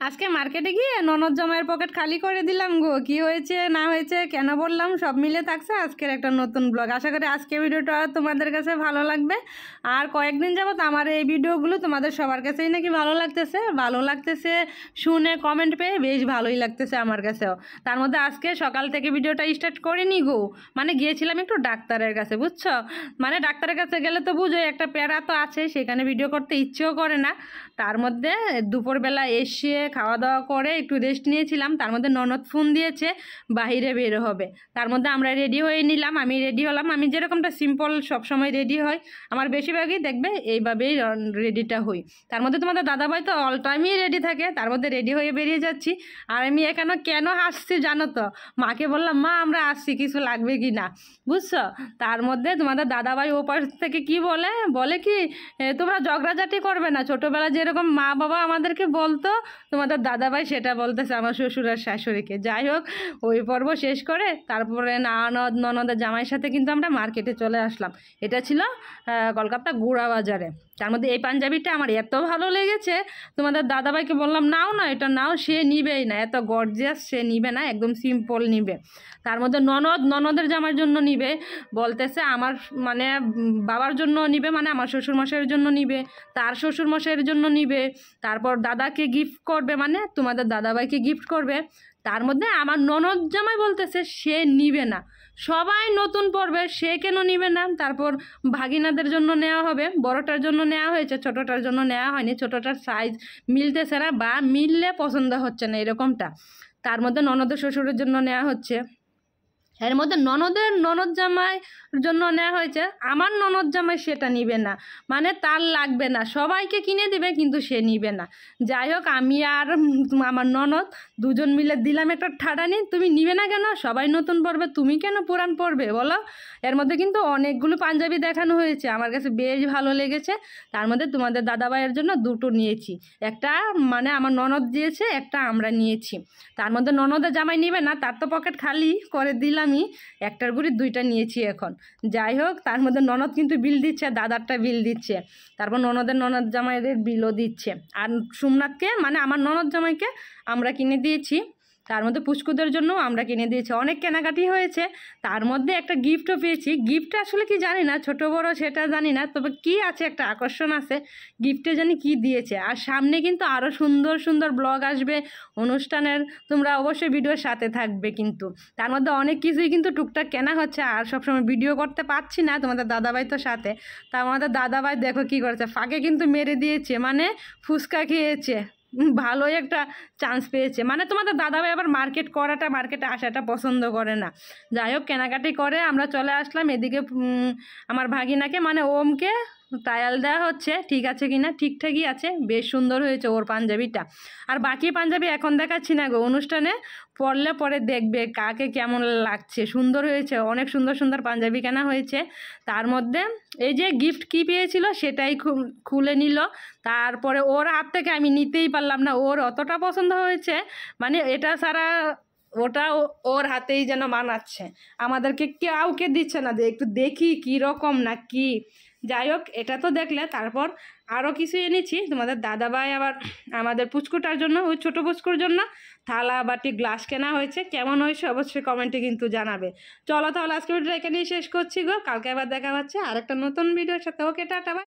আজকে মার্কেটে গিয়ে ননদ জামাইয়ের পকেট খালি করে দিলাম গো। কি হয়েছে না হয়েছে কেন বললাম সব মিলে থাকছে আজকের একটা নতুন ব্লগ। আশা করি আজকে ভিডিওটা তোমাদের কাছে ভালো লাগবে। আর কয়েকদিন যাবত আমার এই ভিডিওগুলো তোমাদের সবার কাছেই নাকি ভালো লাগতেছে শুনে কমেন্ট পেয়ে বেশ ভালোই লাগতেছে আমার কাছেও। তার মধ্যে আজকে সকাল থেকে ভিডিওটা স্টার্ট করিনি গো, মানে গিয়েছিলাম একটু ডাক্তারের কাছে, বুঝছো। মানে ডাক্তারের কাছে গেলে তো বুঝোই একটা প্যারা তো আছে, সেখানে ভিডিও করতে ইচ্ছেও করে না। তার মধ্যে দুপুরবেলা এসে খাওয়া দাওয়া করে একটু রেস্ট নিয়েছিলাম। তার মধ্যে ননদ ফোন দিয়েছে বাইরে বের হবে। তার মধ্যে আমরা রেডি হয়ে নিলাম, আমি রেডি হলাম। আমি যেরকমটা সিম্পল সবসময় রেডি হই, আমার বেশিরভাগই দেখবে এইভাবেই রেডিটা হই। তার মধ্যে তোমাদের দাদাভাই তো অল টাইমই রেডি থাকে। তার মধ্যে রেডি হয়ে বেরিয়ে যাচ্ছি। আর আমি এখানে কেন হাসছি জানো তো? মাকে বললাম, মা আমরা আসছি, কিছু লাগবে কি না, বুঝছো। তার মধ্যে তোমাদের দাদাভাই ওপার থেকে কি বলে কি তোমরা ঝগড়াঝাটি করবে না, ছোটোবেলা যেরকম মা বাবা আমাদেরকে বলতো তোমাদের দাদাভাই সেটা বলতেছে আমার শ্বশুর আর শাশুড়িকে। যাই হোক, ওই পর্ব শেষ করে তারপরে ননদের জামাইয়ের সাথে কিন্তু আমরা মার্কেটে চলে আসলাম। এটা ছিল কলকাতা গুড়া বাজারে। তার মধ্যে এই পাঞ্জাবিটা আমার এত ভালো লেগেছে, তোমাদের দাদাভাইকে বললাম নাও না, এটা নাও, সে নিবেই না, এত গর্জিয়াস সে নিবে না, একদম সিম্পল নিবে। তার মধ্যে ননদের জামার জন্য নিবে বলতেছে, আমার মানে বাবার জন্য নিবে, মানে আমার শ্বশুরমশাইয়ের জন্য নিবে, তার শ্বশুরমশাইয়ের জন্য নিবে, তারপর দাদাকে গিফট করবে, মানে তোমাদের দাদাভাইকে গিফট করবে। তার মধ্যে আমার ননদ জামাই বলতেছে সে নিবে না, সবাই নতুন পড়বে, সে কেন নিবে না। তারপর ভাগিনাদের জন্য নেওয়া হবে, বড়টার জন্য নেওয়া হয়েছে, ছোটোটার জন্য নেওয়া হয়নি, ছোটোটার সাইজ মিলতেছে না বা মিললে পছন্দ হচ্ছে না এরকমটা। তার মধ্যে ননদের শ্বশুরের জন্য নেওয়া হচ্ছে। এর মধ্যে ননদ জামাই জন্য নেওয়া হয়েছে, আমার ননদ জামাই সেটা নিবে না, মানে তার লাগবে না, সবাইকে কিনে দিবে কিন্তু সে নিবে না। যাই হোক, আমি আর আমার ননদ দুজন মিলে দিলাম একটা ঠাডানি, তুমি নিবে না কেন, সবাই নতুন পরবে, তুমি কেন পুরান পরবে বলো। এর মধ্যে কিন্তু অনেকগুলো পাঞ্জাবি দেখানো হয়েছে, আমার কাছে বেশ ভালো লেগেছে। তার মধ্যে তোমাদের দাদাভাইয়ের জন্য দুটো নিয়েছি, একটা মানে আমার ননদ দিয়েছে, একটা আমরা নিয়েছি। তার মধ্যে ননদের জামাই নিবে না, তার তো পকেট খালি করে দিলাম, আমি একটার গুড়ি দুইটা নিয়েছি এখন। যাই হোক, তার মধ্যে ননদ কিন্তু বিল দিচ্ছে, দাদারটা বিল দিচ্ছে, তারপর ননদ জামাইদের বিলও দিচ্ছে। আর সোমনাথকে মানে আমার ননদ জামাইকে আমরা কিনে দিয়েছি, তার মধ্যে পুষ্কুদের জন্য আমরা কিনে দিয়েছি। অনেক কেনাকাটি হয়েছে, তার মধ্যে একটা গিফটও পেয়েছি। গিফটটা আসলে কি জানি না, ছোট বড় সেটা জানি না, তবে কি আছে একটা আকর্ষণ আছে গিফটে, জানি কি দিয়েছে। আর সামনে কিন্তু আরও সুন্দর সুন্দর ব্লগ আসবে অনুষ্ঠানের, তোমরা অবশ্যই ভিডিওর সাথে থাকবে কিন্তু। তার মধ্যে অনেক কিছুই কিন্তু টুকটাক কেনা হচ্ছে, আর সবসময় ভিডিও করতে পারছি না, তোমাদের দাদাভাই তো সাথে। তা আমাদের দাদাভাই দেখো কি করেছে, ফাঁকে কিন্তু মেরে দিয়েছে, মানে ফুচকা খেয়েছে, ভালোই একটা চান্স পেয়েছে। মানে তোমাদের দাদাভাই আবার মার্কেটে আসাটা পছন্দ করে না। যাই হোক, কেনাকাটি করে আমরা চলে আসলাম এদিকে। আমার ভাগিনাকে মানে ওমকে ট্রায়াল দেওয়া হচ্ছে, ঠিক আছে কিনা। ঠিকঠাকই আছে, বেশ সুন্দর হয়েছে ওর পাঞ্জাবিটা। আর বাকি পাঞ্জাবি এখন দেখাচ্ছি না গো, অনুষ্ঠানে পরলে পরে দেখবে কাকে কেমন লাগছে। সুন্দর হয়েছে, অনেক সুন্দর সুন্দর পাঞ্জাবি কেনা হয়েছে। তার মধ্যে এই যে গিফট কি পেয়েছিল সেটাই খুলে নিল। তারপরে ওর হাত থেকে আমি নিতেই পারলাম না, ওর অতটা পছন্দ হয়েছে, মানে এটা ছাড়া ওটা ওর হাতেই যেন মানাচ্ছে, আমাদেরকে কাউকে দিচ্ছে না যে একটু দেখি কী রকম না কি। যাই হোক, এটা তো দেখলে। তারপর আরও কিছু এনেছি, তোমাদের দাদাভাই আবার আমাদের পুচকুটার জন্য, ওই ছোটো পুচকুর জন্য থালা বাটি গ্লাস কেনা হয়েছে। কেমন হয়েছে অবশ্যই কমেন্টে কিন্তু জানাবে। চলো তাহলে আজকে ভিডিওটা এখানেই শেষ করছি গো, কালকে আবার দেখা হচ্ছে আরেকটা নতুন ভিডিওর সাথে। ওকে, টাটা, বাই।